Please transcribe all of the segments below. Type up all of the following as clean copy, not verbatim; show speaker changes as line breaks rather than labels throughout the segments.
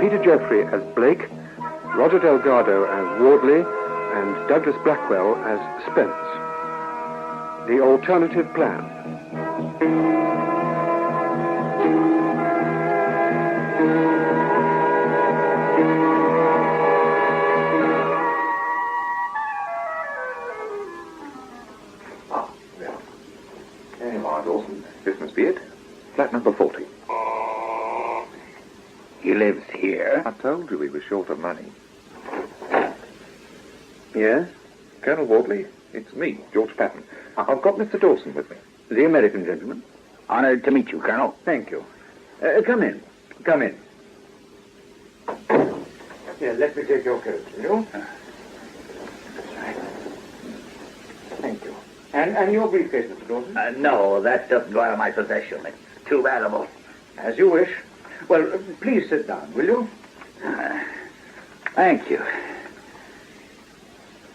Peter Jeffrey as Blake, Roger Delgado as Wardley, and Douglas Blackwell as Spence. The alternative plan.
Hey, Lord Dawson. This must be it. Flat number 40.
He lives here.
I told you we were short of money.
Yes?
Colonel Wardley, it's me, George Patton. I've got Mr. Dawson with me.
The American gentleman.
Honored to meet you, Colonel.
Thank you. Come in. Come in. Here, let me take your coat, will you? Thank you. And your briefcase, Mr. Dawson?
No, that doesn't go out of my possession. It's too valuable.
As you wish. Well, please sit down, will you?
Thank you.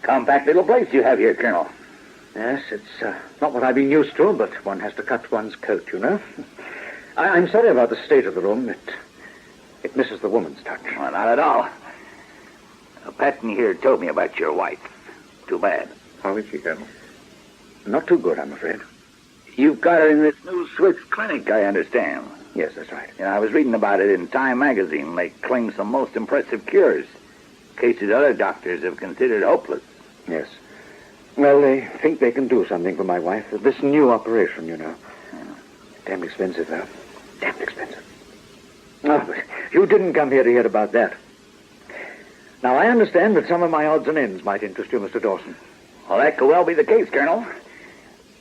Compact little place you have here, Colonel.
Yes, it's not what I've been used to, but one has to cut one's coat, you know. I'm sorry about the state of the room. It misses the woman's touch.
Well, not at all. Patton here told me about your wife. Too bad.
How is she, Colonel?
Not too good, I'm afraid.
You've got her in this new Swiss clinic, I understand.
Yes, that's right.
You know, I was reading about it in Time magazine. They claim some most impressive cures. Cases other doctors have considered hopeless.
Yes. Well, they think they can do something for my wife. This new operation, you know. Damn expensive, though. Damn expensive. Oh, but you didn't come here to hear about that. Now, I understand that some of my odds and ends might interest you, Mr. Dawson.
Well, that could well be the case, Colonel.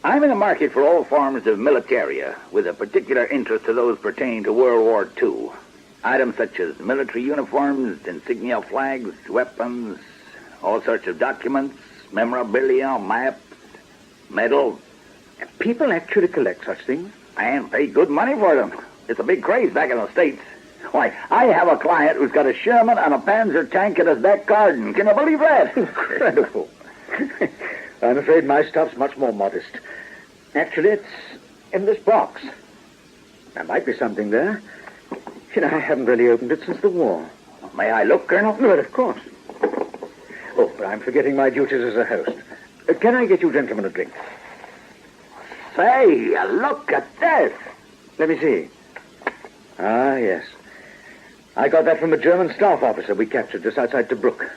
I'm in the market for all forms of militaria, with a particular interest to those pertaining to World War II. Items such as military uniforms, insignia flags, weapons, all sorts of documents, memorabilia, maps, medals.
People actually collect such things?
And pay good money for them. It's a big craze back in the States. Why, I have a client who's got a Sherman and a Panzer tank in his back garden. Can you believe that?
Incredible. I'm afraid my stuff's much more modest. Actually, it's in this box. There might be something there. You know, I haven't really opened it since the war.
May I look, Colonel?
Well, of course. Oh, but I'm forgetting my duties as a host. Can I get you gentlemen a drink?
Say, look at this.
Let me see. Ah, yes. I got that from a German staff officer we captured just outside Tobruk.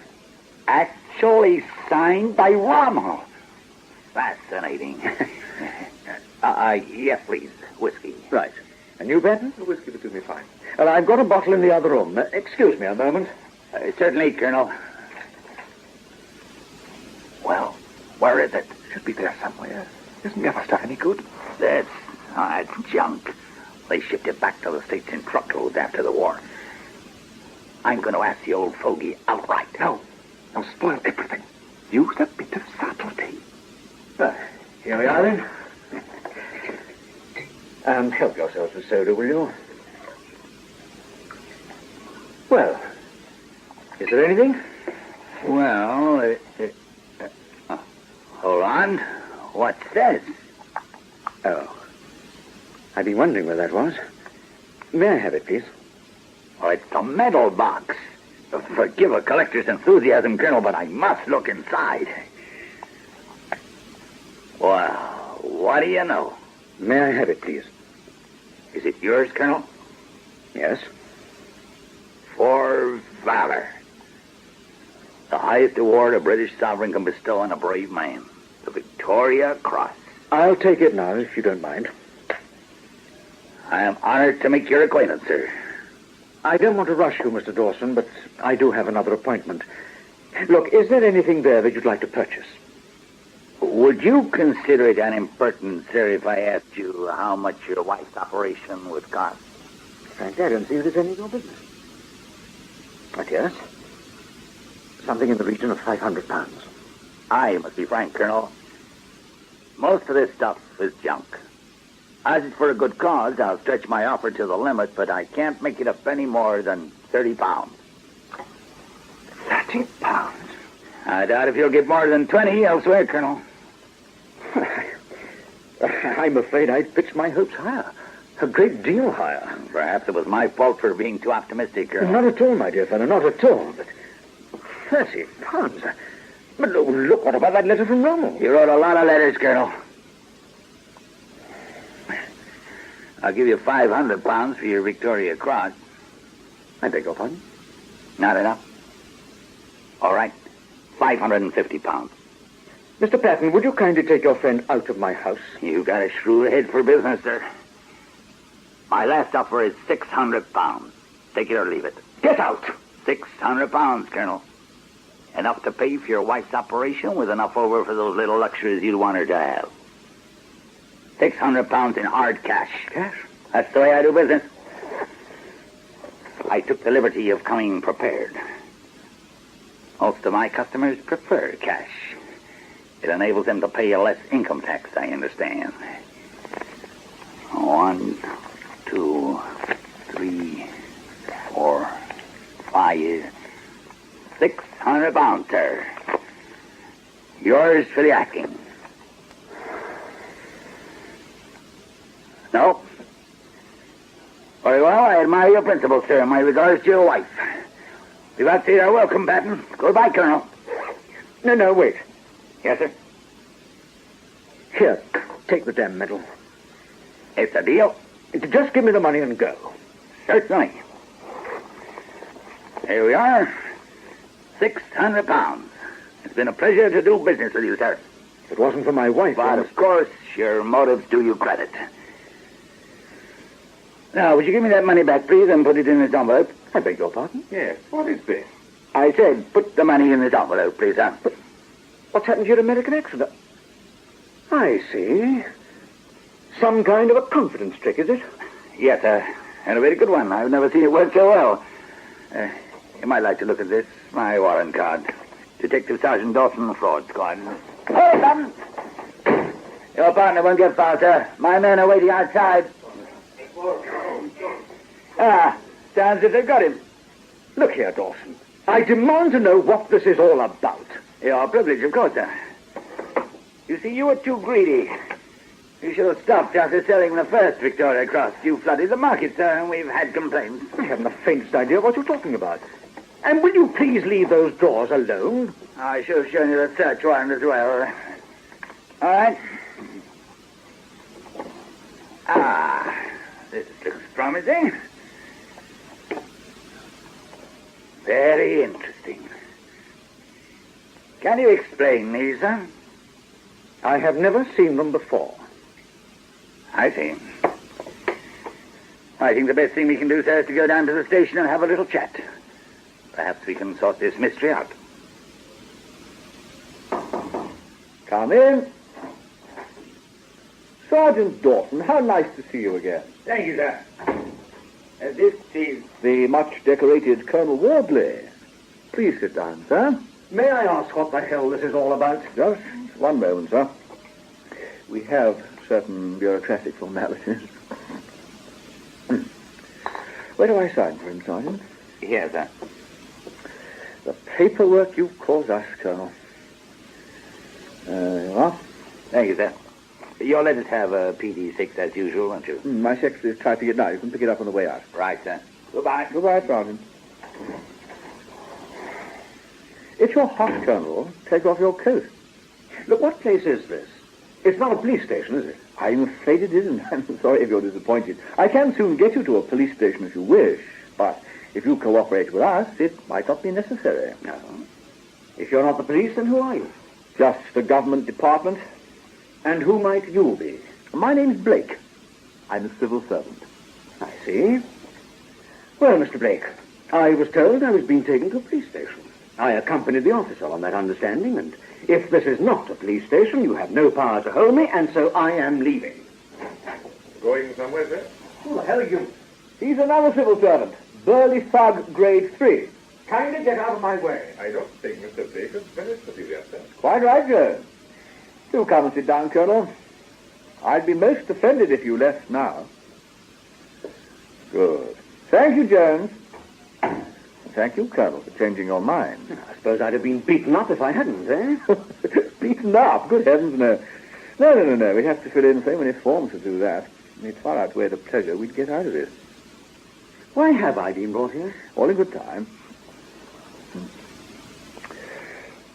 Actually signed by Rommel. Fascinating. Yes, please. Whiskey.
Right. And you, Patton?
The whiskey would do me fine.
Well, I've got a bottle in the other room. Excuse me a moment.
Certainly, Colonel. Well, where is it?
Should be there somewhere. Isn't the other stuff any good?
It's junk. They shipped it back to the States in truckloads after the war. I'm going to ask the old fogey outright.
No. I'll spoil everything. Use a bit of subtlety.
Here we are, then. Help yourselves with soda, will you? Well, is there anything?
Well, hold on. What's this?
Oh. I've been wondering where that was. May I have it, please?
Oh, it's a metal box. Forgive a collector's enthusiasm, Colonel, but I must look inside. Well, what do you know?
May I have it, please?
Is it yours, Colonel?
Yes.
For valor. The highest award a British sovereign can bestow on a brave man. The Victoria Cross.
I'll take it now, if you don't mind.
I am honored to make your acquaintance, sir.
I don't want to rush you, Mr. Dawson, but I do have another appointment. Look, is there anything there that you'd like to purchase?
Would you consider it an impertinence, sir, if I asked you how much your wife's operation would cost?
Frankly, I don't see that it's any of your business. But yes, something in the region of £500.
I must be frank, Colonel. Most of this stuff is junk. As it's for a good cause, I'll stretch my offer to the limit, but I can't make it up any more than £30.
£30?
I doubt if you'll get more than 20 elsewhere, Colonel.
I'm afraid I'd pitch my hopes higher. A great deal higher.
Perhaps it was my fault for being too optimistic, Colonel.
Not at all, my dear fellow, not at all. But 30 pounds. But look, what about that letter from Rommel?
You wrote a lot of letters, Colonel. I'll give you £500 for your Victoria Cross.
I beg your pardon?
Not enough? All right. £550.
Mr. Patton, would you kindly take your friend out of my house?
You got a shrewd head for business, sir. My last offer is £600. Take it or leave it.
Get out!
£600, Colonel. Enough to pay for your wife's operation with enough over for those little luxuries you'd want her to have. £600 in hard cash.
Cash?
That's the way I do business. I took the liberty of coming prepared. Most of my customers prefer cash. It enables them to pay less income tax, I understand. 1, 2, 3, 4, 5, £600, sir. Yours for the asking. No? Very well, I admire your principles, sir. My regards to your wife. We've got to your welcome, Patton. Goodbye, Colonel.
No, wait.
Yes, sir?
Here, take the damn medal.
It's a deal.
Just give me the money and go.
Certainly. Here we are. £600. It's been a pleasure to do business with you, sir.
If it wasn't for my wife...
But, of course, your motives do you credit. Now, would you give me that money back, please, and put it in this envelope?
I beg your pardon?
Yes, what is this?
I said, put the money in this envelope, please, sir.
But what's happened to your American accent? I see. Some kind of a confidence trick, is it?
Yes, sir. And a very good one. I've never seen it work so well. You might like to look at this. My warrant card. Detective Sergeant Dawson, Fraud Squad. Oh, Patton! Your partner won't get far, sir. My men are waiting outside. Sounds as if they've got him.
Look here, Dawson. I demand to know what this is all about.
Your privilege, of course, sir. You see, you were too greedy. You should have stopped after selling the first Victoria Cross. You flooded the market, sir, and we've had complaints.
I haven't the faintest idea what you're talking about. And will you please leave those doors alone?
I should have shown you the search warrant as well. All right. This looks promising. Very interesting. Can you explain these, sir?
I have never seen them before.
I see. I think the best thing we can do, sir, is to go down to the station and have a little chat. Perhaps we can sort this mystery out.
Come in. Sergeant Dawson, how nice to see you again.
Thank you, sir. This is...
The much-decorated Colonel Wardley. Please sit down, sir. May I ask what the hell this is all about? Just one moment, sir. We have certain bureaucratic formalities. Where do I sign for him, Sergeant?
Here, sir.
The paperwork you've caused us, Colonel. There you are.
Thank you, sir. You'll let us have a PD6 as usual, won't you?
My secretary's typing it now. You can pick it up on the way out.
Right, sir. Goodbye.
Goodbye, Sergeant. If you're hot, Colonel, take off your coat. Look, what place is this? It's not a police station, is it? I'm afraid it isn't. I'm sorry if you're disappointed. I can soon get you to a police station if you wish, but if you cooperate with us, it might not be necessary.
No.
If you're not the police, then who are you? Just a government department. And who might you be? My name's Blake. I'm a civil servant. I see. Well, Mr. Blake, I was told I was being taken to a police station. I accompanied the officer on that understanding, and if this is not a police station, you have no power to hold me, and so I am leaving.
Going somewhere, sir?
Who the hell are you? He's another civil servant. Burly thug, grade 3. Kindly get out of my way.
I don't think Mr. Blake is very superior, sir.
Quite right, Joe. Do come and sit down, Colonel. I'd be most offended if you left now. Good. Thank you, Jones. Thank you, Colonel, for changing your mind. I suppose I'd have been beaten up if I hadn't, eh? Beaten up? Good heavens, no. No. We have to fill in so many forms to do that.
It far outweighed the pleasure we'd get out of it.
Why have I been brought here?
All in good time.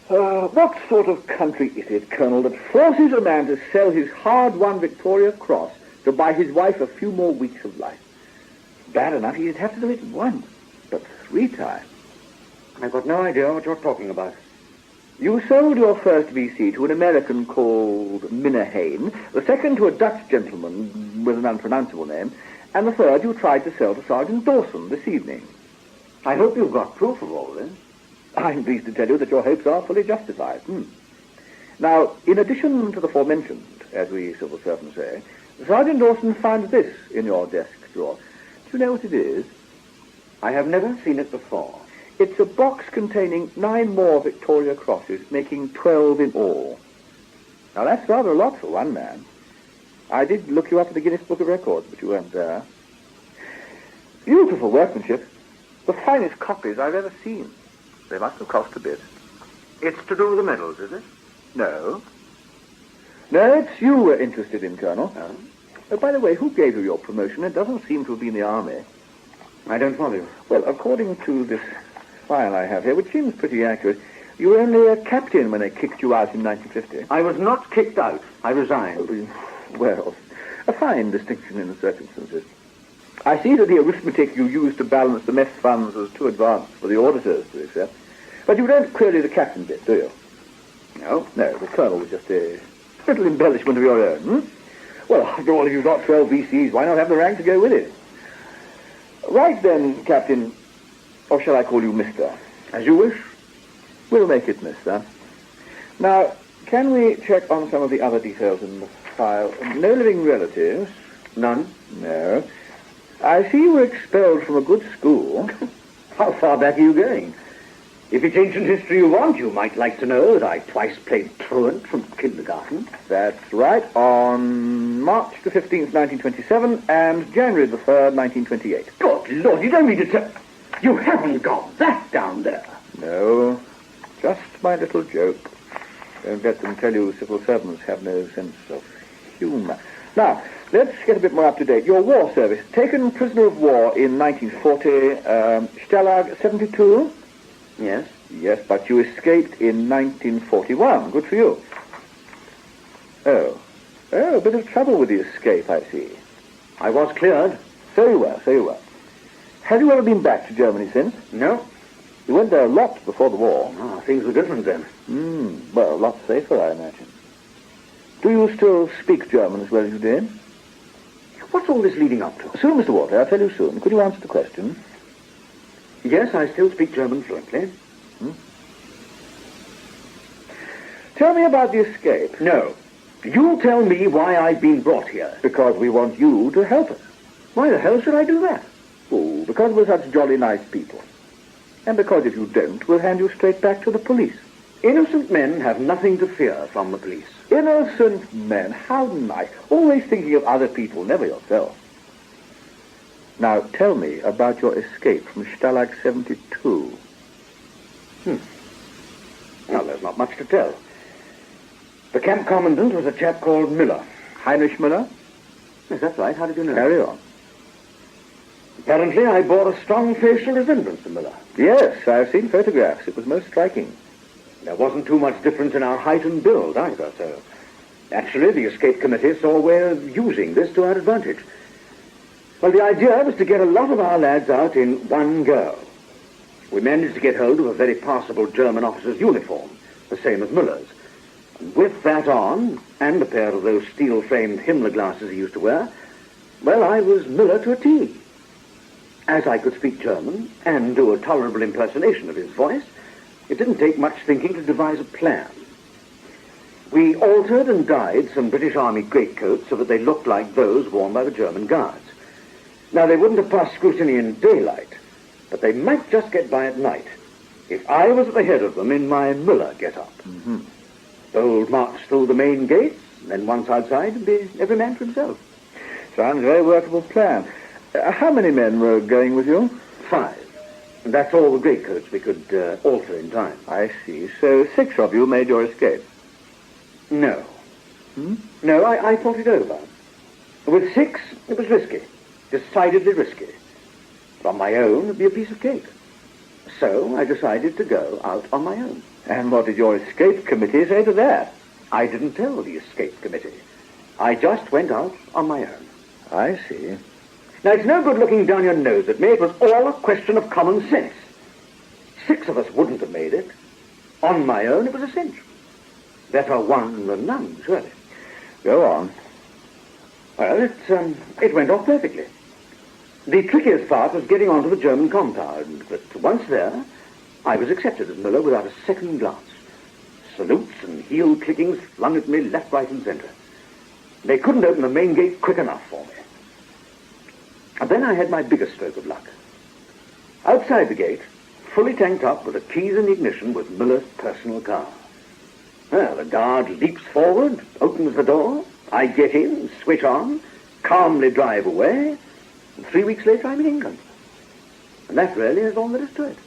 What sort of country is it, Colonel, that forces a man to sell his hard-won Victoria Cross to buy his wife a few more weeks of life? Bad enough he'd have to do it once, but 3 times.
I've got no idea what you're talking about.
You sold your first VC to an American called Minahane, the second to a Dutch gentleman with an unpronounceable name, and the third you tried to sell to Sergeant Dawson this evening.
I hope you've got proof of all this.
I'm pleased to tell you that your hopes are fully justified. Now, in addition to the aforementioned, as we civil servants say, Sergeant Dawson found this in your desk drawer. Do you know what it is?
I have never seen it before.
It's a box containing 9 more Victoria Crosses, making 12 in all. Now, that's rather a lot for one man. I did look you up in the Guinness Book of Records, but you weren't there. Beautiful workmanship. The finest copies I've ever seen. They must have cost a bit.
It's to do with the medals, is it?
No. No, it's you we're interested in, Colonel. Oh, by the way, who gave you your promotion? It doesn't seem to have been the Army.
I don't follow you.
Well, according to this file I have here, which seems pretty accurate, you were only a captain when they kicked you out in 1950.
I was not kicked out. I resigned.
Well, a fine distinction in the circumstances. I see that the arithmetic you used to balance the mess funds was too advanced for the auditors to accept. But you don't query the captain bit, do you?
No.
No, the colonel was just a little embellishment of your own. Well, after all, if you've got 12 VCs, why not have the rank to go with it? Right then, Captain, or shall I call you Mister?
As you wish.
We'll make it Mister. Now, can we check on some of the other details in the file? No living relatives?
None.
No. I see you were expelled from a good school.
How far back are you going? If it's ancient history you want, you might like to know that I twice played truant from kindergarten.
That's right, on March the 15th, 1927, and January the 3rd, 1928.
Good Lord, you don't mean to tell... You haven't got that down there.
No, just my little joke. Don't let them tell you civil servants have no sense of humor. Now, let's get a bit more up to date. Your war service, taken prisoner of war in 1940, Stalag 72?
Yes.
Yes, but you escaped in 1941. Good for you. Oh, a bit of trouble with the escape, I see.
I was cleared.
So you were. Have you ever been back to Germany since?
No.
You went there a lot before the war.
Oh, things were different then.
Well, a lot safer, I imagine. Do you still speak German as well as you did?
What's all this leading up to?
Soon, Mr. Walter, I'll tell you soon. Could you answer the question?
Yes, I still speak German fluently.
Tell me about the escape.
No. You tell me why I've been brought here.
Because we want you to help us.
Why the hell should I do that?
Oh, because we're such jolly nice people. And because if you don't, we'll hand you straight back to the police.
Innocent men have nothing to fear from the police.
Innocent men, how nice. Always thinking of other people, never yourself. Now, tell me about your escape from Stalag 72.
Well, there's not much to tell. The camp commandant was a chap called Miller.
Heinrich Müller?
Yes, that's right. How did you know?
Carry on.
Apparently, I bore a strong facial resemblance to Miller.
Yes, I've seen photographs. It was most striking.
There wasn't too much difference in our height and build, either, so... Actually, the escape committee saw a way of using this to our advantage. Well, the idea was to get a lot of our lads out in one go. We managed to get hold of a very passable German officer's uniform, the same as Miller's. And with that on, and a pair of those steel-framed Himmler glasses he used to wear, well, I was Miller to a T. As I could speak German and do a tolerable impersonation of his voice, it didn't take much thinking to devise a plan. We altered and dyed some British Army greatcoats so that they looked like those worn by the German guards. Now, they wouldn't have passed scrutiny in daylight, but they might just get by at night, if I was at the head of them in my Miller get-up. Bold march through the main gates, and then once outside, and be every man for himself.
Sounds a very workable plan. How many men were going with you?
5. And that's all the greatcoats we could alter in time.
I see. So 6 of you made your escape?
No. No, I thought it over. With 6, it was risky. Decidedly risky. But on my own, it'd be a piece of cake. So I decided to go out on my own.
And what did your escape committee say to that?
I didn't tell the escape committee. I just went out on my own.
I see.
Now, it's no good looking down your nose at me. It was all a question of common sense. 6 of us wouldn't have made it. On my own, it was a cinch. Better one than none, surely.
Go on.
Well, it went off perfectly. The trickiest part was getting onto the German compound, but once there, I was accepted as Miller without a second glance. Salutes and heel clickings flung at me left, right, and center. They couldn't open the main gate quick enough for me. And then I had my biggest stroke of luck. Outside the gate, fully tanked up with the keys in the ignition, was Miller's personal car. Well, the guard leaps forward, opens the door, I get in, switch on, calmly drive away, and 3 weeks later I'm in England. And that really is all there is to it.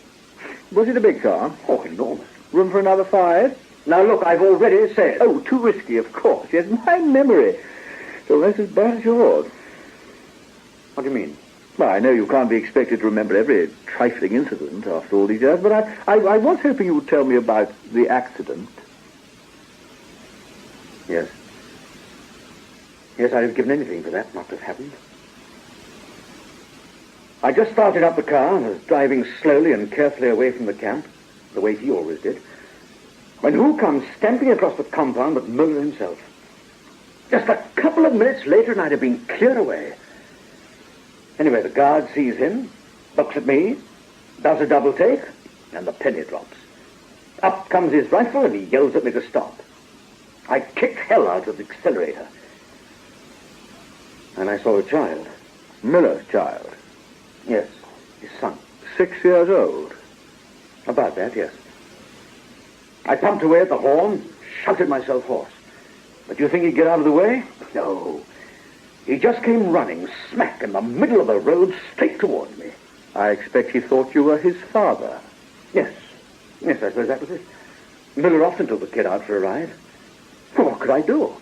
Was it a big car?
Oh, enormous.
Room for another 5?
Now look, I've already said...
Oh, too risky, of course. Yes, my memory. So that's as bad as yours.
What do you mean?
Well, I know you can't be expected to remember every trifling incident after all these years, but I was hoping you would tell me about the accident.
Yes. Yes, I'd have given anything for that not to have happened. I just started up the car and was driving slowly and carefully away from the camp, the way he always did, when who comes stamping across the compound but Miller himself. Just a couple of minutes later and I'd have been clear away. Anyway, the guard sees him, looks at me, does a double take, and the penny drops. Up comes his rifle and he yells at me to stop. I kicked hell out of the accelerator. And I saw a child.
Miller's child?
Yes, his son.
6 years old?
About that, yes. I pumped away at the horn, shouted myself hoarse. But do you think he'd get out of the way? No. He just came running smack in the middle of the road straight towards me.
I expect he thought you were his father.
Yes. Yes, I suppose that was it. Miller often took the kid out for a ride. Well, what could I do?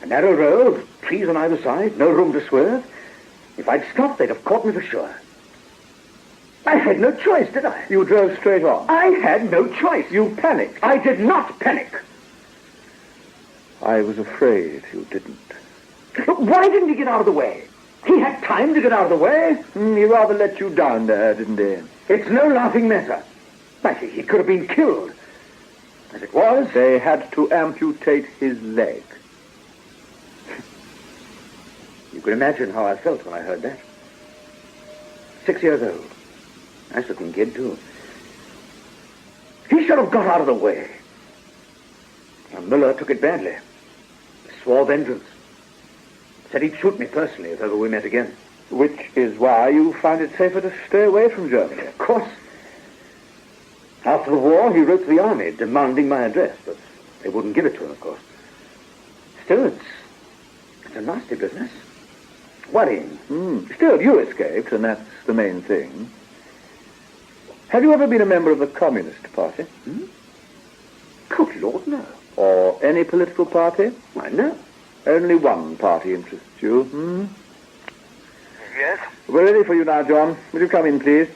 A narrow road, trees on either side, no room to swerve. If I'd stopped, they'd have caught me for sure. I had no choice, did I?
You drove straight on?
I had no choice.
You panicked?
I did not panic.
I was afraid you didn't.
Look, why didn't he get out of the way? He had time to get out of the way.
He rather let you down there, didn't he?
It's no laughing matter. He could have been killed. As it was...
They had to amputate his leg.
You can imagine how I felt when I heard that. 6 years old. Nice-looking kid, too. He should have got out of the way. And Miller took it badly. Swore vengeance. Said he'd shoot me personally if ever we met again.
Which is why you found it safer to stay away from Germany.
Of course. After the war, he wrote to the army demanding my address, but they wouldn't give it to him, of course. Still, it's a nasty business. Worrying.
Still, you escaped, and that's the main thing. Have you ever been a member of the Communist Party?
Good Lord, no.
Or any political party?
Why, no.
Only one party interests you,
Yes?
We're ready for you now, John. Will you come in, please?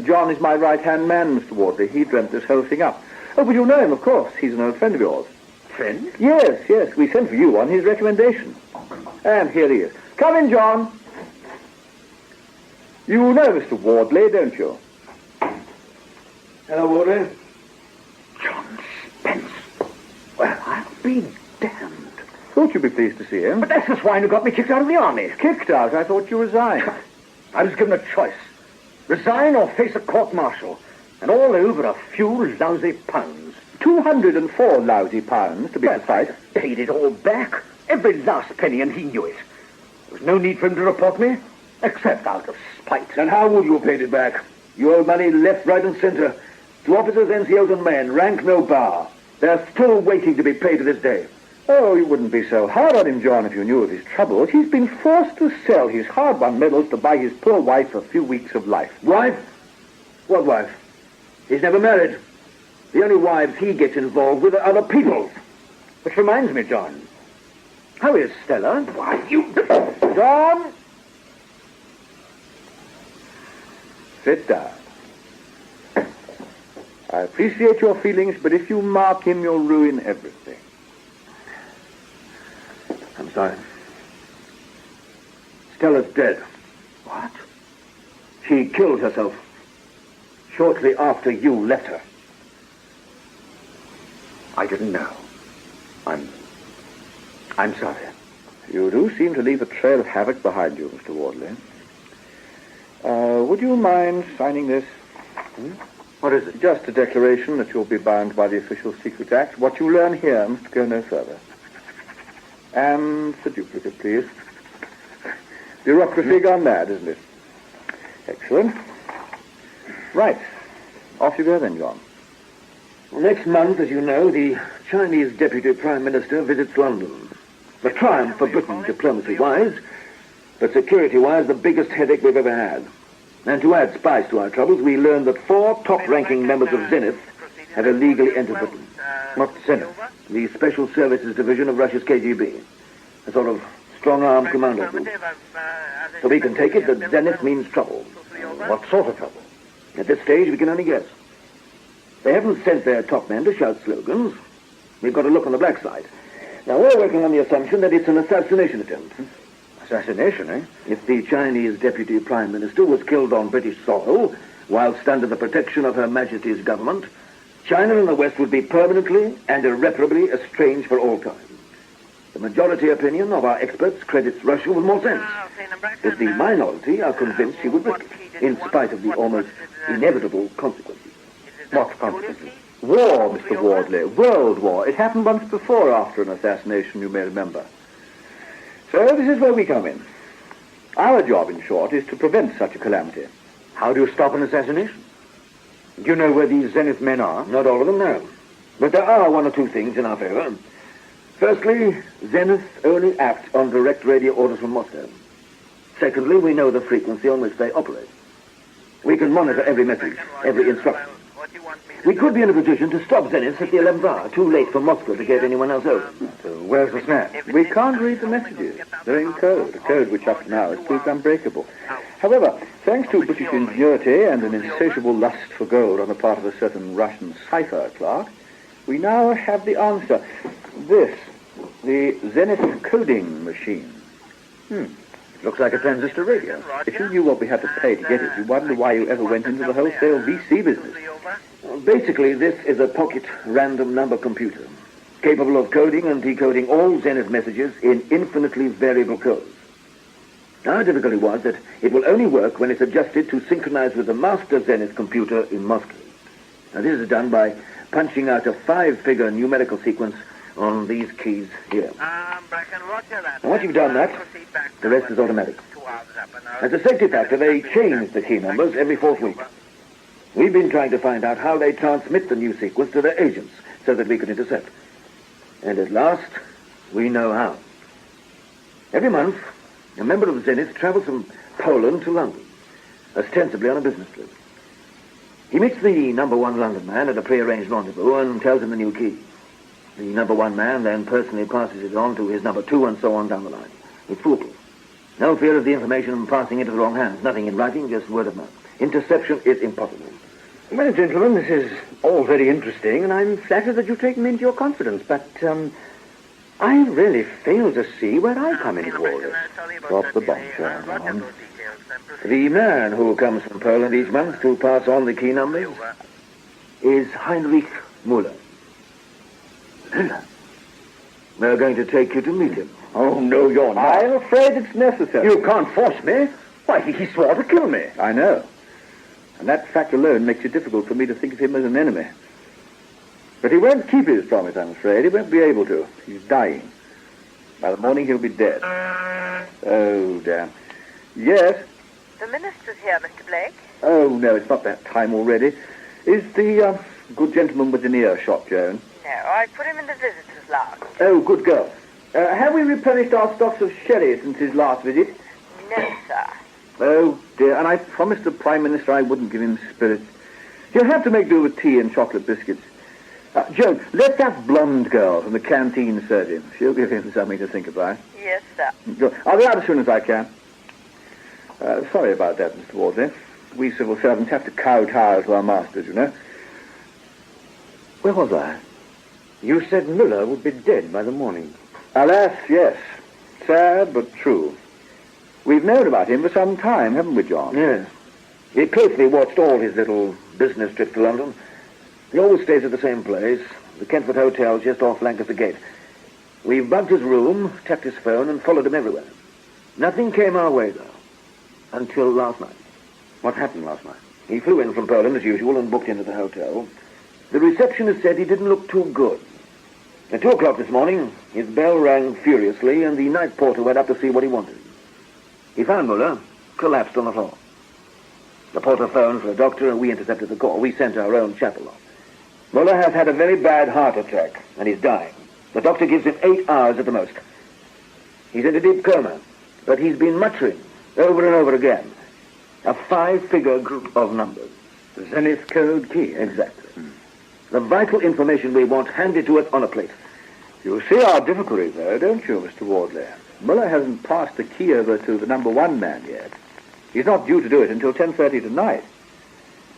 John is my right-hand man, Mr. Wardley. He dreamt this whole thing up. Oh, but you know him, of course. He's an old friend of yours.
Friend?
Yes. We sent for you on his recommendation. And here he is. Come in, John. You know Mr. Wardley, don't you?
Hello, Wardley. John Spence. Well, I'll be damned.
Thought you'd be pleased to see him.
But that's the swine who got me kicked out of the army.
Kicked out? I thought you resigned.
I was given a choice. Resign or face a court-martial. And all over a few lousy pounds.
204 lousy pounds, to be precise.
I paid it all back. Every last penny, and he knew it. There was no need for him to report me, except out of spite.
And how would you have paid it back? You owe money left, right, and centre. To officers, NCOs, and men, rank no bar. They're still waiting to be paid to this day. Oh, you wouldn't be so hard on him, John, if you knew of his troubles. He's been forced to sell his hard-won medals to buy his poor wife a few weeks of life.
Wife? What wife? He's never married. The only wives he gets involved with are other people's. Which reminds me, John, How is Stella?
Why, you... John! Sit down. I appreciate your feelings, but if you mark him, you'll ruin everything.
I'm sorry. Stella's dead.
What?
She killed herself shortly after you left her. I didn't know. I'm sorry.
You do seem to leave a trail of havoc behind you, Mr. Wardley. Would you mind signing this?
What is it?
Just a declaration that you'll be bound by the Official Secrets Act. What you learn here must go no further. And the duplicate, please. Bureaucracy gone mad, isn't it? Excellent. Right. Off you go then, John.
Next month, as you know, the Chinese Deputy Prime Minister visits London. A triumph for Britain, diplomacy-wise, but security-wise, the biggest headache we've ever had. And to add spice to our troubles, we learned that 4 top-ranking members of Zenith have illegally entered Britain.
What's Zenith?
The Special Services Division of Russia's KGB. A sort of strong-arm commando group. So we can take it that Zenith means trouble.
What sort of trouble?
At this stage, we can only guess. They haven't sent their top men to shout slogans. We've got to look on the black side. Now, we're working on the assumption that it's an assassination attempt.
Assassination, eh?
If the Chinese Deputy Prime Minister was killed on British soil, whilst under the protection of Her Majesty's government, China and the West would be permanently and irreparably estranged for all time. The majority opinion of our experts credits Russia with more sense. But the minority are convinced she would risk it, in spite of the almost inevitable consequences.
What consequences?
War, Mr. Wardley. World war. It happened once before after an assassination, you may remember. So this is where we come in. Our job, in short, is to prevent such a calamity.
How do you stop an assassination?
Do you know where these Zenith men are?
Not all of them, no. But there are 1 or 2 things in our favor. Firstly, Zenith only act on direct radio orders from Moscow. Secondly, we know the frequency on which they operate. We can monitor every message, every instruction. We could be in a position to stop Zenith at the 11th hour, too late for Moscow to get anyone else over.
So where's the snap?
We can't read the messages. They're in code, a code which up to now has proved unbreakable. However, thanks to British ingenuity and an insatiable lust for gold on the part of a certain Russian cipher clerk, we now have the answer. This, the Zenith coding machine.
Looks like a transistor radio.
If you knew what we had to pay to get it, you'd wonder why you ever went into the wholesale VC business.
Basically, this is a pocket random number computer, capable of coding and decoding all Zenith messages in infinitely variable codes. Our difficulty was that it will only work when it's adjusted to synchronize with the master Zenith computer in Moscow. Now, this is done by punching out a 5-figure numerical sequence on these keys here. And once you've done that, the rest is automatic. As a safety factor, they change the key numbers every 4th week. We've been trying to find out how they transmit the new sequence to their agents so that we can intercept. And at last, we know how. Every month, a member of Zenith travels from Poland to London, ostensibly on a business trip. He meets the number 1 London man at a prearranged rendezvous and tells him the new key. The number 1 man then personally passes it on to his number 2 and so on down the line. It's foolproof. No fear of the information passing into the wrong hands. Nothing in writing, just word of mouth. Interception is impossible.
Well, gentlemen, this is all very interesting, and I'm flattered that you take me into your confidence, but, I really fail to see where I come into all this.
Drop the bombshell, John.
The man who comes from Poland each month to pass on the key numbers is Heinrich Müller. We're going to take you to meet him.
Oh, no, you're not.
I'm afraid it's necessary.
You can't force me. Why, he swore to kill me.
I know. And that fact alone makes it difficult for me to think of him as an enemy. But he won't keep his promise, I'm afraid. He won't be able to. He's dying. By the morning, he'll be dead. Oh, damn. Yes?
The minister's here, Mr. Blake.
Oh, no, it's not that time already. Is the good gentleman within earshot, Joan?
No, I put him in the visitor's lounge.
Oh, good girl. Have we replenished our stocks of sherry since his last visit?
No, sir.
Oh, dear, and I promised the Prime Minister I wouldn't give him spirits. He'll have to make do with tea and chocolate biscuits. Joan, let that blonde girl from the canteen search him. She'll give him something to think about.
Yes, sir.
Good. I'll be out as soon as I can. Sorry about that, Mr. Wardley. We civil servants have to kowtow to our masters, you know. Where was I?
You said Miller would be dead by the morning.
Alas, yes. Sad, but true. We've known about him for some time, haven't we, John?
Yes. He closely watched all his little business trips to London. He always stays at the same place, the Kentford Hotel just off Lancaster Gate. We've bugged his room, tapped his phone, and followed him everywhere. Nothing came our way, though, until last night.
What happened last night?
He flew in from Poland as usual and booked into the hotel. The receptionist said he didn't look too good. At 2 o'clock this morning, his bell rang furiously, and the night porter went up to see what he wanted. He found Muller collapsed on the floor. The porter phoned for a doctor, and we intercepted the call. We sent our own chap along. Muller has had a very bad heart attack, and he's dying. The doctor gives him 8 hours at the most. He's in a deep coma, but he's been muttering over and over again a 5-figure group of numbers.
The Zenith code key.
Exactly. The vital information we want handed to us on a plate.
You see our difficulty, though, don't you, Mr. Wardley? Muller hasn't passed the key over to the number 1 man yet. He's not due to do it until 10:30 tonight.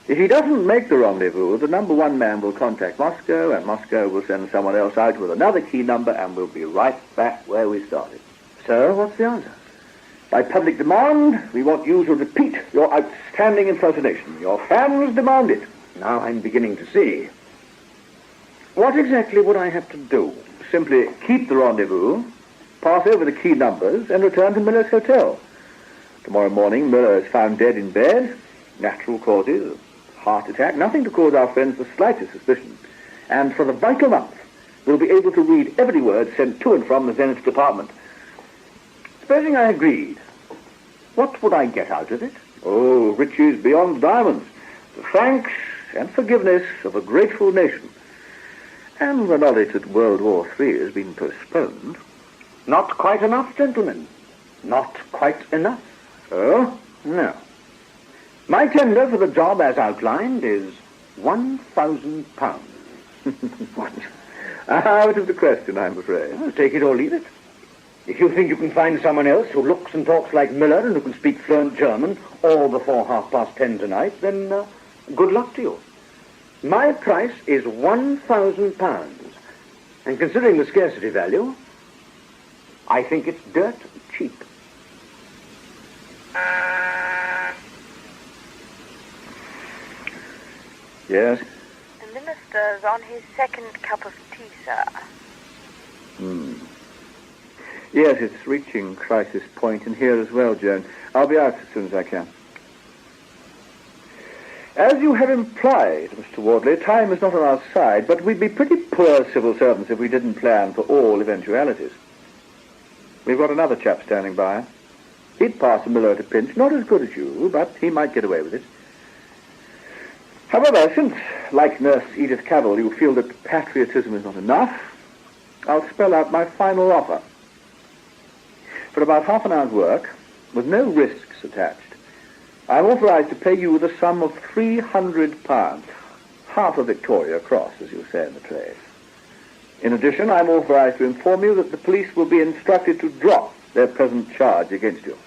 If he doesn't make the rendezvous, the number 1 man will contact Moscow, and Moscow will send someone else out with another key number, and we'll be right back where we started.
So, what's the answer?
By public demand, we want you to repeat your outstanding impersonation. Your fans demand it.
Now I'm beginning to see. What exactly would I have to do?
Simply keep the rendezvous, pass over the key numbers, and return to Miller's hotel. Tomorrow morning, Miller is found dead in bed. Natural causes, heart attack, nothing to cause our friends the slightest suspicion. And for the vital month, we'll be able to read every word sent to and from the Zenith department.
Supposing I agreed, what would I get out of it?
Oh, riches beyond diamonds, the thanks and forgiveness of a grateful nation. And the knowledge that World War III has been postponed.
Not quite enough, gentlemen. Not quite enough.
Oh?
No. My tender for the job as outlined is £1,000.
What? Out of the question, I'm afraid.
Well, take it or leave it. If you think you can find someone else who looks and talks like Miller and who can speak fluent German all before 10:30 tonight, then good luck to you. My price is £1,000. And considering the scarcity value, I think it's dirt cheap.
Yes?
The minister's on his 2nd cup of tea, sir.
Yes, it's reaching crisis point in here as well, Joan. I'll be out as soon as I can. As you have implied, Mr. Wardley, time is not on our side, but we'd be pretty poor civil servants if we didn't plan for all eventualities. We've got another chap standing by. He'd pass a Miller at a pinch, not as good as you, but he might get away with it. However, since, like Nurse Edith Cavell, you feel that patriotism is not enough, I'll spell out my final offer. For about half an hour's work, with no risks attached, I'm authorized to pay you the sum of £300, half a Victoria Cross, as you say in the trade. In addition, I'm authorized to inform you that the police will be instructed to drop their present charge against you.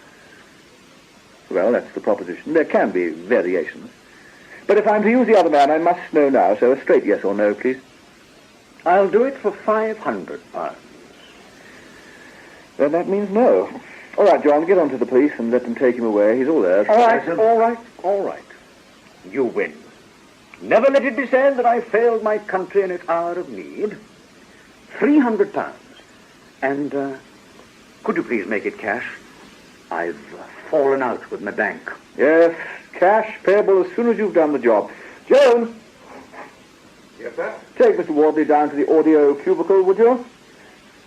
Well, that's the proposition. There can be variations. But if I'm to use the other man, I must know now, so a straight yes or no, please.
I'll do it for £500.
Then that means no. All right, John, get on to the police and let them take him away. He's all theirs.
All right. You win. Never let it be said that I failed my country in its hour of need. £300. And, could you please make it cash? I've fallen out with my bank.
Yes, cash payable as soon as you've done the job. Joan!
Yes, sir?
Take Mr. Wardley down to the audio cubicle, would you?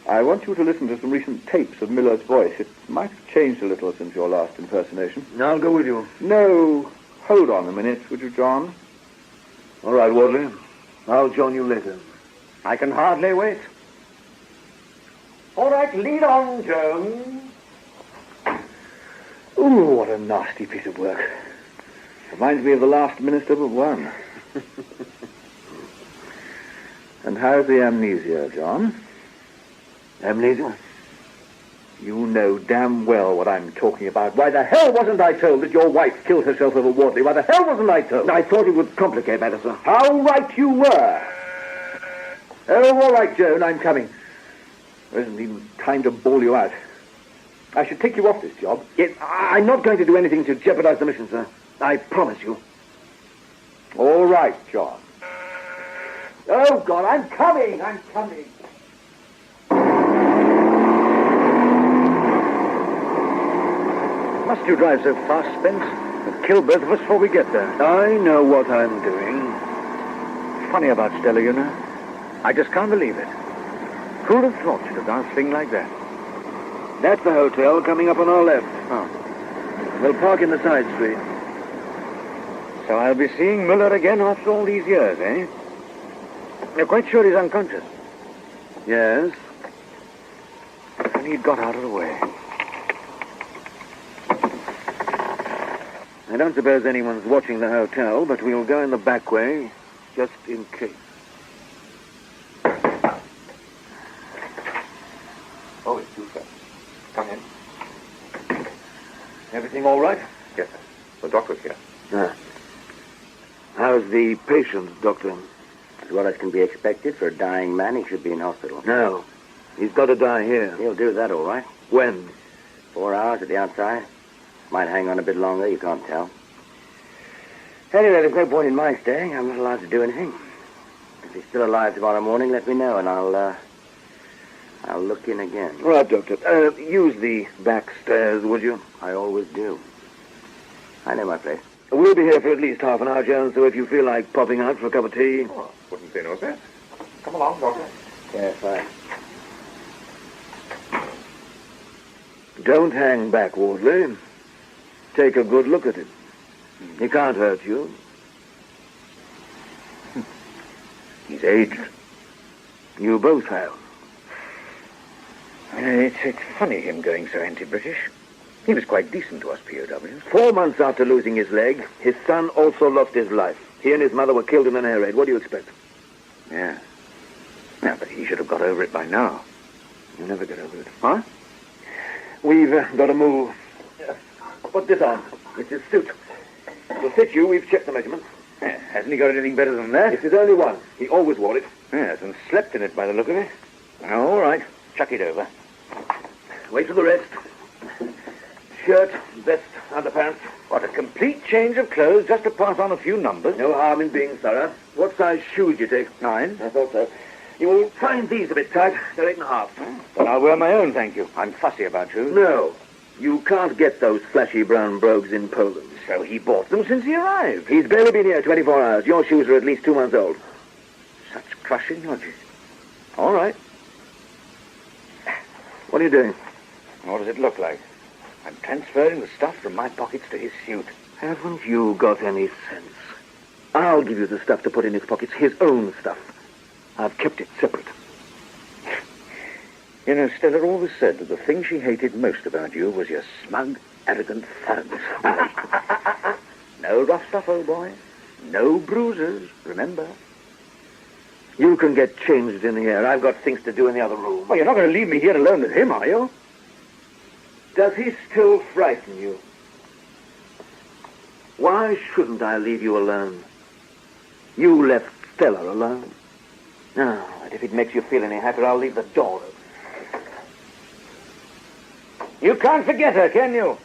I want you to listen to some recent tapes of Miller's voice. It might have changed a little since your last impersonation.
I'll go with you.
No, hold on a minute, would you, John?
All right, Wardley. I'll join you later.
I can hardly wait. All right, lead on, Jones.
Ooh, what a nasty piece of work. Reminds me of the last minister but one. And how's the amnesia, John?
Amnesia?
You know damn well what I'm talking about. Why the hell wasn't I told that your wife killed herself over Wardley? Why the hell wasn't I told?
I thought it would complicate matters, sir.
How right you were. Oh, all right, Joan, I'm coming. There isn't even time to bawl you out. I should take you off this job.
Yes, I'm not going to do anything to jeopardize the mission, sir. I promise you.
All right, John. Oh, God, I'm coming.
Must you drive so fast, Spence? And kill both of us before we get there.
I know what I'm doing.
Funny about Stella, you know. I just can't believe it. Who'd have thought she'd have done a thing like that?
That's the hotel coming up on our left.
Oh.
We'll park in the side street.
So I'll be seeing Miller again after all these years, eh? You're quite sure he's unconscious?
Yes.
And he'd got out of the way.
I don't suppose anyone's watching the hotel, but we'll go in the back way, just in case.
Oh, it's you, sir. Come in.
Everything all right?
Yes, sir. The doctor's here.
How's the patient, Doctor?
As well as can be expected for a dying man, he should be in hospital.
No. He's got to die here.
He'll do that all right.
When?
4 hours at the outside. Might hang on a bit longer, you can't tell.
Anyway, there's no point in my staying.
I'm not allowed to do anything. If he's still alive tomorrow morning, let me know, and I'll look in again.
All right, Doctor. Use the back stairs, would you?
I always do. I know my place.
We'll be here for at least half an hour, Jones, so if you feel like popping out for a cup of tea...
Oh, wouldn't say no, sir. Come along, Doctor.
Yeah, fine.
Don't hang back, Wardley. Take a good look at him. He can't hurt you. He's aged. You both have.
It's funny him going so anti-British. He was quite decent to us POWs.
4 months after losing his leg, his son also lost his life. He and his mother were killed in an air raid. What do you expect?
Yeah. Yeah, but he should have got over it by now.
You'll never get over it.
Huh?
We've got to move. Put this on. It's his suit. It'll fit you. We've checked the measurements.
Yeah, hasn't he got anything better than that?
It's his only one. He always wore it.
Yes, and slept in it by the look of it. Oh, all right. Chuck it over.
Wait for the rest. Shirt, vest, underpants.
What, a complete change of clothes just to pass on a few numbers?
No harm in being thorough. What size shoes do you take?
9.
I thought so. You will find these a bit tight. They're 8.5.
Then I'll wear my own, thank you. I'm fussy about shoes.
No. You can't get those flashy brown brogues in Poland.
So he bought them since he arrived.
He's barely been here 24 hours. Your shoes are at least 2 months old.
Such crushing logic. All right.
What are you doing?
What does it look like? I'm transferring the stuff from my pockets to his suit.
Haven't you got any sense? I'll give you the stuff to put in his pockets, his own stuff. I've kept it separate.
You know, Stella always said that the thing she hated most about you was your smug, arrogant thugs. No rough stuff, old boy. No bruises, remember.
You can get changed in here. I've got things to do in the other room.
Well, you're not going to leave me here alone with him, are you?
Does he still frighten you? Why shouldn't I leave you alone? You left Stella alone. No, but if it makes you feel any happier, I'll leave the door open.
You can't forget her, can you?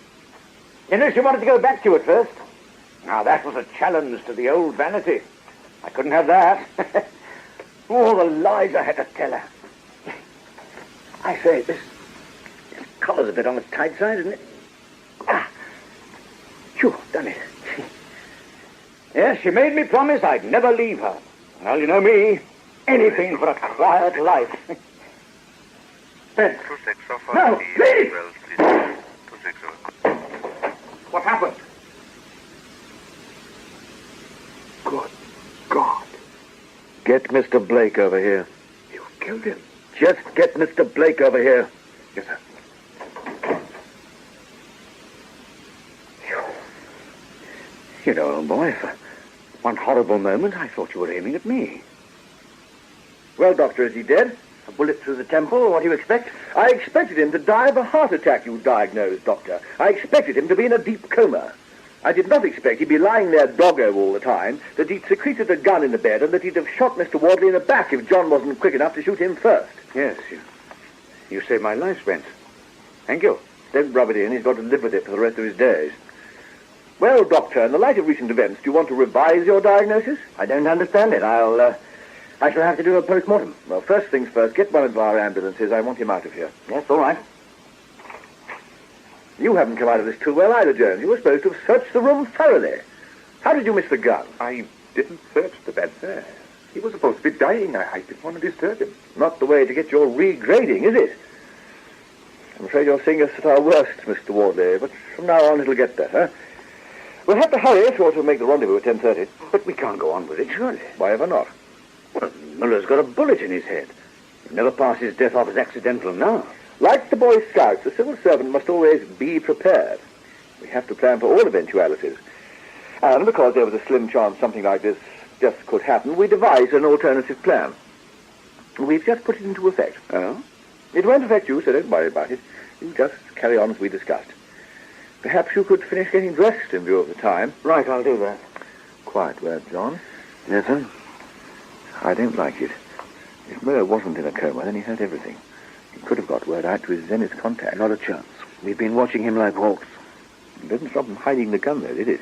You know she wanted to go back to you at first. Now, that was a challenge to the old vanity. I couldn't have that. All the lies I had to tell her. I say, this collar's a bit on the tight side, isn't it? Ah, phew, done it. Yes, she made me promise I'd never leave her. Well, you know me, anything for a quiet life. Ben. No, please! What happened?
Good God. Get Mr. Blake over here.
You killed him.
Just get Mr. Blake over here.
Yes, sir. You know, old boy, for one horrible moment I thought you were aiming at me.
Well, Doctor, is he dead?
A bullet through the temple? What do you expect?
I expected him to die of a heart attack, you diagnosed, Doctor. I expected him to be in a deep coma. I did not expect he'd be lying there doggo all the time, that he'd secreted a gun in the bed, and that he'd have shot Mr. Wardley in the back if John wasn't quick enough to shoot him first.
Yes, you saved my life, Spence. Thank you.
Don't rub it in. He's got to live with it for the rest of his days. Well, Doctor, in the light of recent events, do you want to revise your diagnosis?
I don't understand it. I shall have to do a post-mortem.
Well, first things first, get one of our ambulances. I want him out of here.
Yes, all right.
You haven't come out of this too well either, Jones. You were supposed to have searched the room thoroughly. How did you miss the gun?
I didn't search the bed, sir. He was supposed to be dying. I didn't want to disturb him.
Not the way to get your regrading, is it? I'm afraid you're seeing us at our worst, Mr. Wardley, but from now on it'll get better. We'll have to hurry if you want to make the rendezvous at 10:30.
But we can't go on with it, surely.
Why ever not?
Well, Miller's got a bullet in his head. He'll never pass his death off as accidental now.
Like the Boy Scouts, the civil servant must always be prepared. We have to plan for all eventualities. And because there was a slim chance something like this just could happen, we devised an alternative plan. We've just put it into effect.
Oh?
It won't affect you, so don't worry about it. You just carry on as we discussed. Perhaps you could finish getting dressed in view of the time.
Right, I'll do that.
Quiet word, John.
Yes, sir?
I don't like it. If Miller wasn't in a coma, then he heard everything. He could have got word out to his Zenith contact.
Not a chance. We've been watching him like hawks.
It doesn't stop him hiding the gun, though, did it?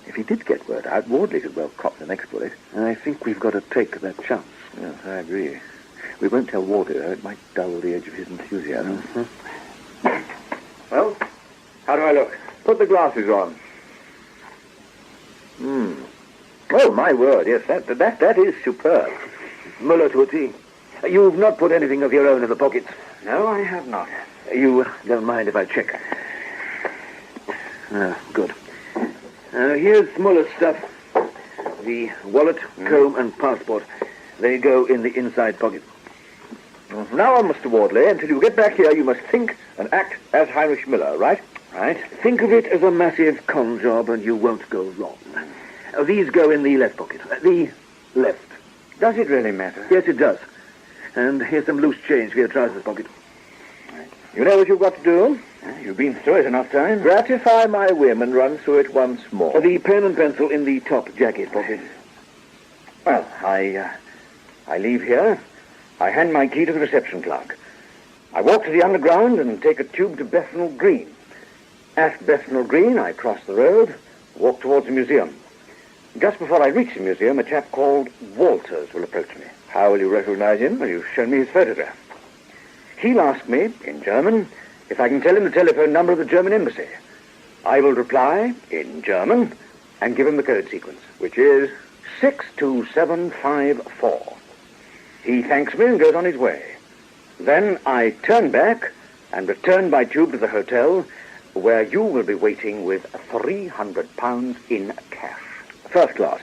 If he did get word out, Wardley could well cop the next bullet.
I think we've got to take that chance.
Yes, I agree. We won't tell Wardley, though. It might dull the edge of his enthusiasm.
Well, how do I look?
Put the glasses on. Oh, my word, yes, that is superb.
Muller to a T. You've not put anything of your own in the pockets? No, I have not. You don't mind if I check? Good. Here's Muller's stuff. The wallet, comb, and passport. They go in the inside pocket.
From now on, Mr. Wardley, until you get back here, you must think and act as Heinrich Miller, right?
Right. Think of it as a massive con job, and you won't go wrong. These go in the left pocket. The left. Does it really matter? Yes, it does. And here's some loose change for your trousers pocket.
You know what you've got to do?
You've been through it enough times.
Gratify my whim and run through it once more.
The pen and pencil in the top jacket pocket. Well, I leave here. I hand my key to the reception clerk. I walk to the underground and take a tube to Bethnal Green. At Bethnal Green, I cross the road, walk towards the museum. Just before I reach the museum, a chap called Walters will approach me.
How will you recognize him?
Well, you've shown me his photograph. He'll ask me, in German, if I can tell him the telephone number of the German embassy. I will reply, in German, and give him the code sequence, which is 62754. He thanks me and goes on his way. Then I turn back and return by tube to the hotel, where you will be waiting with £300 in cash.
First class.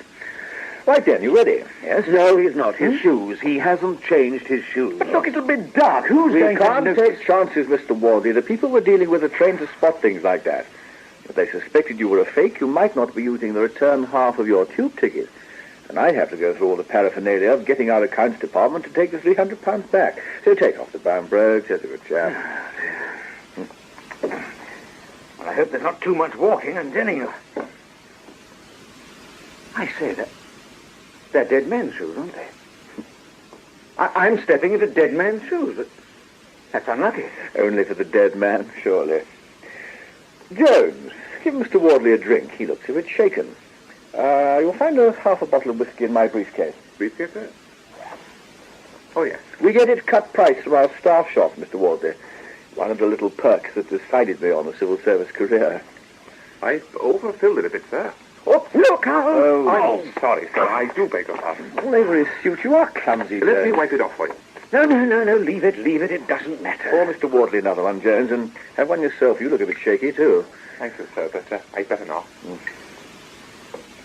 Right then, you ready?
Yes? No, he's not. His shoes. He hasn't changed his shoes.
But look, it'll be dark. Who's going to notice? We can't take chances, Mr. Wardley. The people we're dealing with are trained to spot things like that. If they suspected you were a fake, you might not be using the return half of your tube ticket. And I'd have to go through all the paraphernalia of getting our accounts department to take the £300 back. So take off the brown brogue, says a good chap.
Well, I hope there's not too much walking, I'm telling you. I say, they're dead men's shoes, aren't they? I'm stepping into dead man's shoes. That's unlucky.
Only for the dead man, surely. Jones, give Mr. Wardley a drink. He looks a bit shaken. You'll find half a bottle of whiskey in my briefcase.
Briefcase, sir? Oh, yes.
We get it cut price from our staff shop, Mr. Wardley. One of the little perks that decided me on a civil service career.
I've overfilled it a bit, sir.
Oh, look out!
I'm sorry, sir. I do beg your pardon.
All over his suit, you are clumsy,
Let
sir.
me wipe it off for you.
No, leave it. It doesn't matter.
Pour Mr. Wardley another one, Jones, and have one yourself. You look a bit shaky, too.
Thank you, sir, but I'd better not.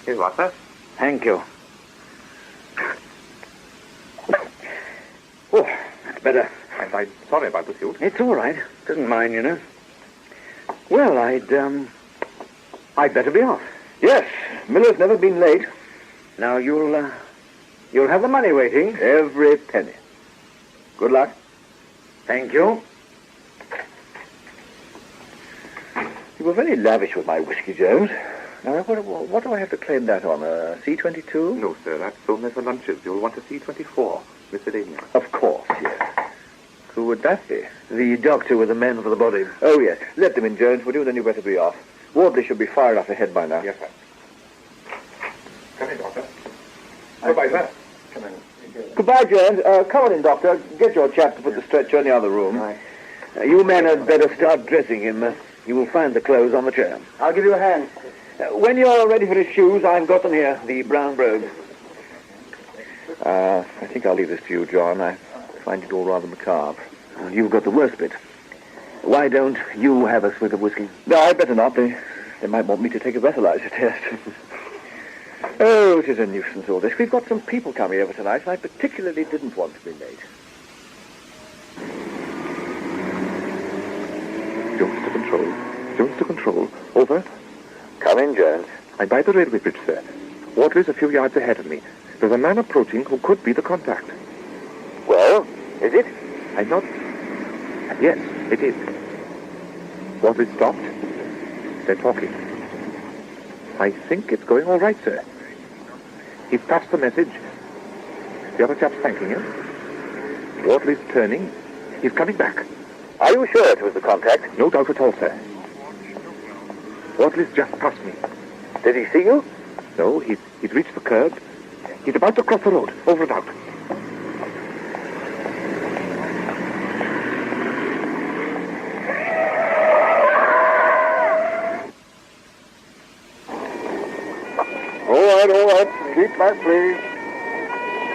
Here's what, sir?
Thank you. Oh, that's better.
And I'm sorry about the suit.
It's all right. Doesn't mind, you know. Well, I'd better be off.
Yes, Miller's never been late.
Now, you'll
You'll have the money waiting.
Every penny. Good luck.
Thank you.
You were very lavish with my whiskey, Jones. Now, what do I have to claim that on? A C-22?
No, sir, that's only for lunches. You'll want a C-24, miscellaneous.
Of course, yes. Who would that be?
The doctor with the men for the body.
Oh, yes. Let them in, Jones. Would you? Then you better be off. Wardley should be far enough ahead by now.
Yes, sir. Come in, Doctor. Goodbye, sir. Come in.
Goodbye, Jones. Come on in, Doctor. Get your chap to put the stretcher in the other room.
Right. You men had better start dressing him. You will find the clothes on the chair.
I'll give you a hand.
When you're ready for his shoes, I've got them here, the brown brogues.
I think I'll leave this to you, John. I find it all rather macabre.
Well, you've got the worst bit. Why don't you have a swig of whiskey?
No, I'd better not. They might want me to take a breathalyzer test. Oh, it is a nuisance, all this. We've got some people coming over tonight, and I particularly didn't want to be late.
Jones to control. Jones to control. Over.
Come in, Jones.
I'm by the railway bridge, sir. Waterley's a few yards ahead of me. There's a man approaching who could be the contact.
Well, is it?
I'm not... Yes, it is. Waterley stopped. They're talking. I think it's going all right, sir. He's passed the message. The other chap's thanking him. Waterley's turning. He's coming back.
Are you sure it was the contact?
No doubt at all, sir. Waterley's just passed me.
Did he see you?
No, he's reached the curb. He's about to cross the road, over and out.
All right. Keep back, please.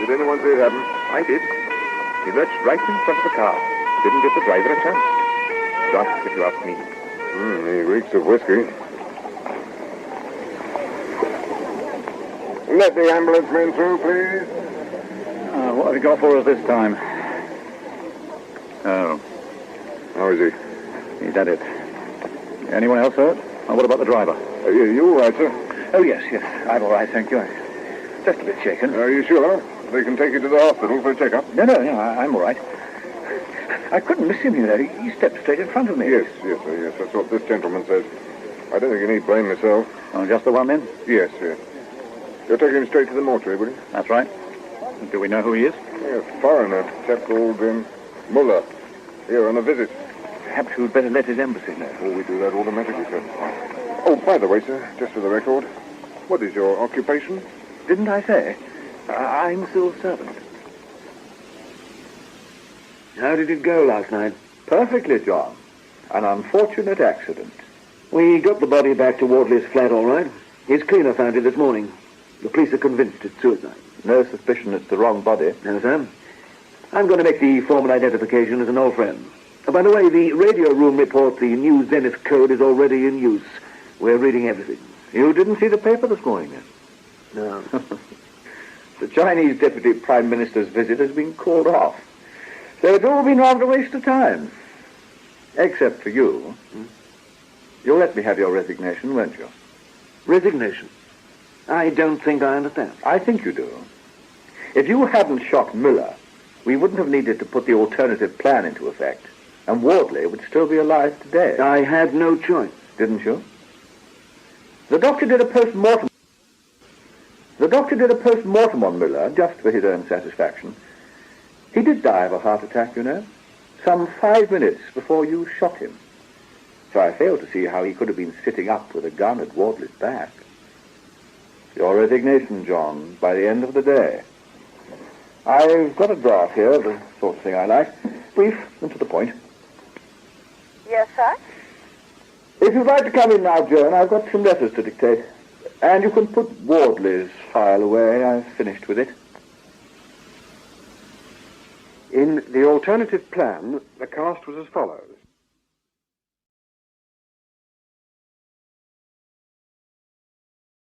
Did anyone see it happen? I did. He lurched right in front of the car. Didn't give the driver a chance. Just, if you ask me.
He reeks of whiskey. Let the ambulance men through, please.
What have you got for us this time? Oh,
How is he?
he's at it. Anyone else hurt? And what about the driver?
You all right, sir?
Oh, yes. I'm all right, thank you. Just a bit shaken.
Are you sure? They can take you to the hospital for a checkup.
No, I'm all right. I couldn't miss him, you know. He stepped straight in front of me.
Yes, sir, yes. That's what this gentleman says. I don't think you need blame myself.
Oh, just the one, then?
Yes. You'll take him straight to the mortuary, will you?
That's right. Do we know who he is?
Yes, foreigner. Chap called Muller. Here on a visit.
Perhaps we'd better let his embassy know.
Oh, we do that automatically, sir. Oh, by the way, sir, just for the record, what is your occupation?
Didn't I say? I'm civil servant. How did it go last night?
Perfectly, John. An unfortunate accident.
We got the body back to Wardley's flat all right. His cleaner found it this morning. The police are convinced it's suicide.
No suspicion it's the wrong body.
No, sir. I'm going to make the formal identification as an old friend. By the way, the radio room report the new Zenith code is already in use. We're reading everything.
You didn't see the paper this morning, then?
No.
The Chinese Deputy Prime Minister's visit has been called off. So it's all been rather a waste of time. Except for you. You'll let me have your resignation, won't you?
Resignation? I don't think I understand.
I think you do. If you hadn't shot Miller, we wouldn't have needed to put the alternative plan into effect, and Wardley would still be alive today.
I had no choice.
Didn't you? The doctor did a post-mortem. On Miller, just for his own satisfaction. He did die of a heart attack, you know, some 5 minutes before you shot him. So I fail to see how he could have been sitting up with a gun at Wardley's back. Your resignation, John, by the end of the day. I've got a draft here, the sort of thing I like. Brief and to the point.
Yes, sir?
If you'd like to come in now, Joan, I've got some letters to dictate. And you can put Wardley's file away. I've finished with it.
In the alternative plan, the cast was as follows.